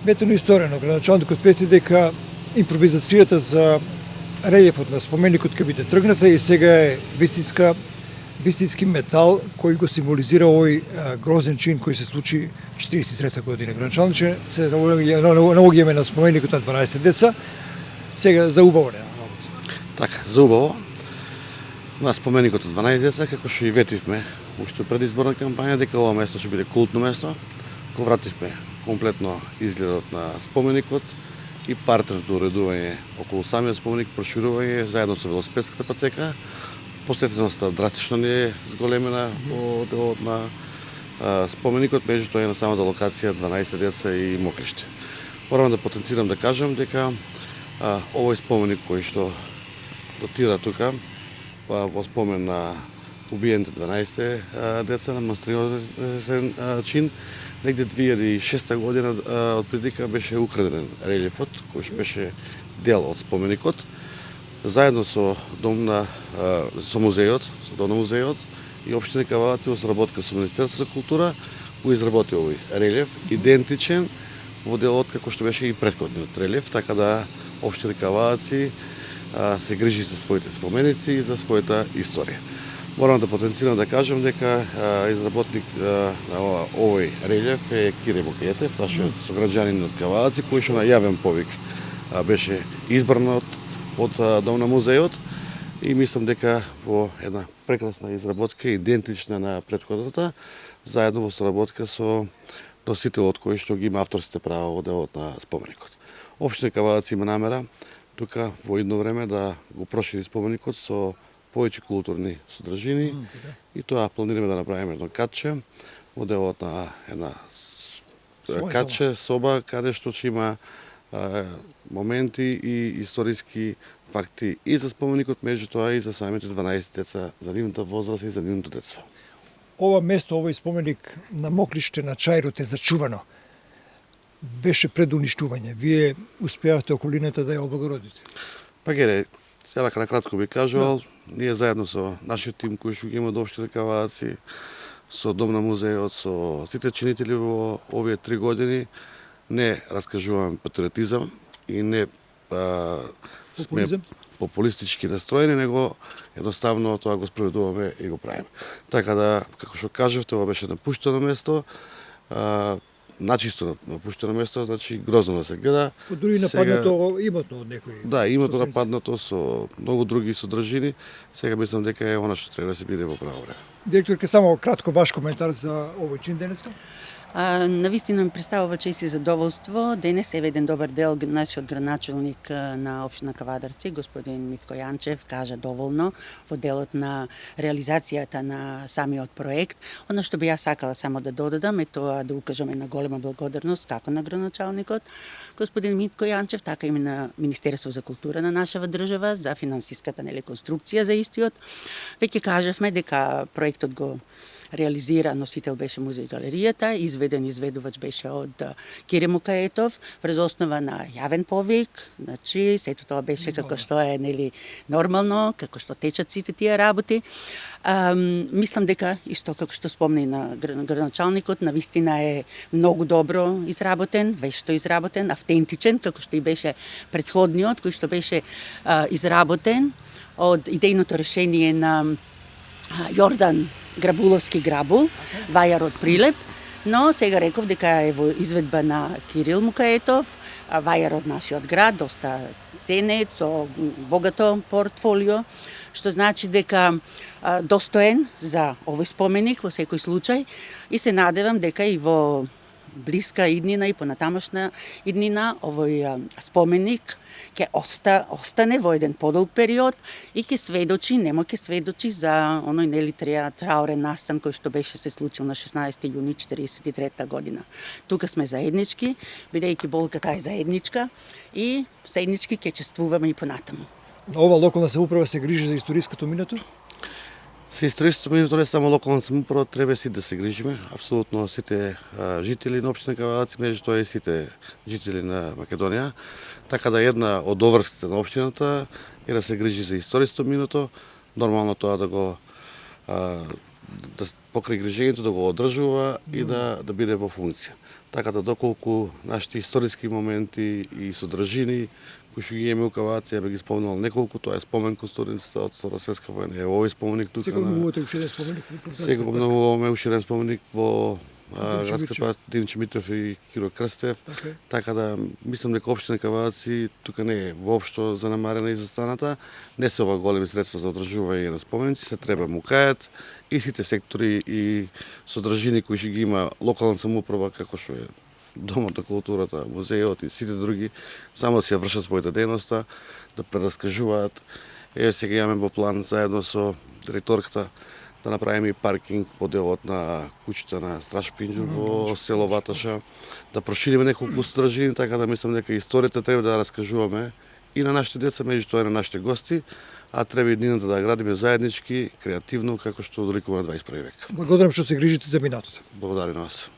Метано исторено, градоначалникот вети дека импровизацијата за релјефот на споменикот ќе биде тргната и сега е вистински метал кој го символизира овој грозен чин кој се случи 43 година. Градоначалниче се наоѓаме на споменикот на 12 деца, сега за убаво не. Така, за убаво. На споменикот од 12 деца, како што и ветивме уште пред изборна кампања, дека ова место ќе биде култно место, го вративме комплетно изгледот на споменикот и партерното уредување околу самиот споменик, проширување заедно со велосипедската патека. Посетеноста драстично не е зголемена во делот на споменикот, меѓутоа е на самата локација 12 деца и мокриште. Морам да потенцирам да кажам дека овој споменик кој што дотира тука во спомен на убиените 12 деца на монстриозен чин, негде 2006 година од придика беше украден релјефот кој што беше дел од споменикот, заедно со дом на музејот и општина Кавалаци во соработка со Министерството за култура го изработи овој релјеф идентичен во делот како што беше и претходниот релјеф, така да општина Кавалаци се грижи за своите споменици и за својата историја. Морам да потенцирам да кажам дека изработник на овој релјеф е Кире Мукаетов, нашиот сограѓанин од Кавалаци, кој што на јавен повик беше избран од Дом на музејот и мислам дека во една прекрасна изработка, идентична на претходната, заедно во соработка со носителот кој што ги има авторските права во делот на споменикот. Општина Кавалаци има намера тука во идно време да го прошири споменикот со повеќе културни содржини и тоа планираме да направиме едно катче во делот на една катче соба каде што ќе има моменти и историски факти и за споменикот, меѓутоа и за самите 12 деца, за нивната возраст и за нивното детство. Ова место, овој споменик на Мокриште на Чајрот е зачувано. Беше пред уништување. Вие успеавте околината да ја облагородите? Па гере, сега на кратко би кажувал, ние заедно со нашиот тим кој што ги има од општина Кавалаци, со Дом на музејот, со сите чинители во овие 3 години, не раскажуваме патриотизам и не сме популистички настроени, него едноставно тоа го спроведуваме и го правиме. Така да, како што кажавте, ова беше напуштено место, начисто напуштено место, значи грозно да се гледа. Дури нападнато имото од некој. Да, имото нападнато со многу други содржини. Сега мислам дека е она што треба да се биде во право време. Директорке, само кратко ваш коментар за овој чин денеска. Навистина ми представува чест и задоволство. Денес е еден добар дел нашиот градоначалник на општина Кавадарци, господин Митко Јанчев, кажа доволно во делот на реализацијата на самиот проект. Оно што би ја сакала само да додадам е тоа да укажаме на голема благодарност како на градоначалникот господин Митко Јанчев, така и на Министерство за култура на нашава држава за финансиската конструкција за истиот. Веќе кажавме дека проектот го реализира, носител беше музеј галеријата, изведен изведувач беше од Кире Мукаетов, врз основа на јавен повик, значи сето тоа беше како што е нормално, како што течат сите тие работи. Мислам дека исто како што спомна и на градоначалникот, навистина е многу добро изработен, вешто изработен, автентичен, како што и беше претходниот, кој што беше изработен од идејното решение на Јордан Грабуловски Грабул, вајар од Прилеп, но сега реков дека е во изведба на Кирил Мукаетов, вајар од нашиот град, доста ценет, со богато портфолио, што значи дека достоен за овој споменик во секој случај и се надевам дека и во блиска иднина и понатамошна иднина овој споменик ќе остане во еден подолг период и ќе сведочи, нема ќе сведочи за оној траурен настан кој што беше се случил на 16 јуни 1943 година. Тука сме заеднички, бидејќи болката е заедничка и заеднички ќе чествуваме и понатаму. Ова локална самоуправа се грижи за историското минато? Се историското минато не само локална самоуправа, треба си да се грижиме. Апсолутно сите жители на општина Кавалаци, меѓутоа и сите жители на Македонија. Така да една од обврските на општината е да се грижи за историското минато, нормално тоа да го покрај грижењето да го одржува и да биде во функција. така да доколку нашите историски моменти и содржини кои што ги имаме у Кавација, бе ги спомнал неколку, тоа е спомен кон студентите од Втора светска војна. Е овој споменик тука. Сега обновувате уште еден споменик. Сега обновуваме уште еден споменик во градска парк Димче Митров и Киро Крстев. Така да мислам дека општина Каваци тука не е воопшто занемарена и застаната. Не се ова големи средства за одржување на споменици, се треба му кајат и сите сектори и содржини кои што ги има локална самоуправа како што е Домот на културата, музејот и сите други, само да си ја вршат својата дејноста, да прераскажуваат. Еве сега имаме во план заедно со директорката да направиме и паркинг во делот на куќата на Страш Пинџур во село Ваташа, да прошириме неколку содржини, така да мислам дека историјата треба да раскажуваме и на нашите деца, меѓутоа и на нашите гости, а треба и днината да градиме заеднички, креативно, како што доликува на 21 век. Благодарам што се грижите за минатото. Благодарам на вас.